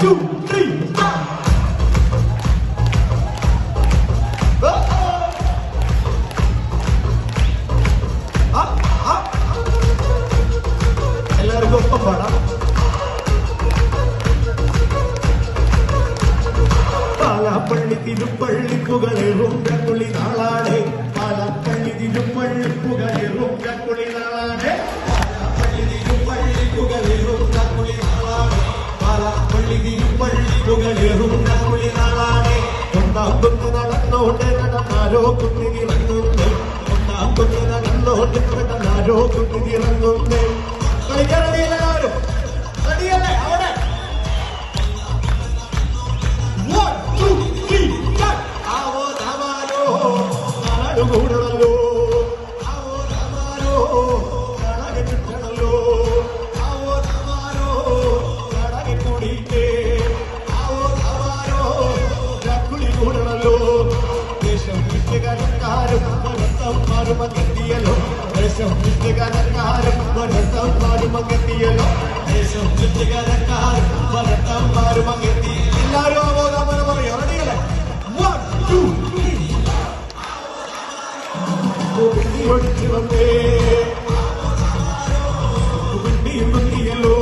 2, 3, start. എല്ലാവർക്കും ഒപ്പം പാടാം. പാലാപ്പള്ളി തിരുപ്പള്ളിപ്പുകളേറും കക്കുളി നാളാണ്. പാലാപ്പള്ളി തിരുപ്പള്ളിപ്പുകളേറും കക്കുളി നാളാണ്. പാലാപ്പള്ളി തിരുപ്പള്ളിപ്പുകളേറും കക്കുളി നാളാണ്. പാലാപ്പള്ളി തിരുപ്പള്ളിപ്പുകളേറും കക്കുളി നാളാണ്. ഒന്നാം കുന്ന് നടന്നോണ്ട് നടന്നാരോ കുത്തി ഇറങ്ങുന്നേ. ഒന്നാം കുന്ന് നടന്നോണ്ട് നടന്നാരോ കുത്തി ഇറങ്ങുന്നേ. കളിക്കാൻ റെഡിയല്ലാരും? റെഡിയല്ലേ? അവിടെ കൂടണല്ലോ. ആവോ രാമാരോ കടകെ കിട്ടണല്ലോ. ആവോ രാമാരോ കടകെ കൂടിയിട്ടേ. ആവോ രാമാരോ കുളി കൂടണല്ലോ. ദേശം വിട്ടുകാരക്കാരും വനത്തന്മാരും അകത്തിയല്ലോ. ദേശം വിട്ടുകാരക്കാരും വനത്തന്മാരും അകത്തിയല്ലോ. ദേശം വിട്ടുകാരക്കാരും വനത്തന്മാരും അകത്തി. എല്ലാവരും ആവോ രാമാരോ പറയാം. റെഡിയല്ലേ? 1, 2, 3. ഒടിച്ചു വന്നേ. കുട്ടിയും കുട്ടിയല്ലോ.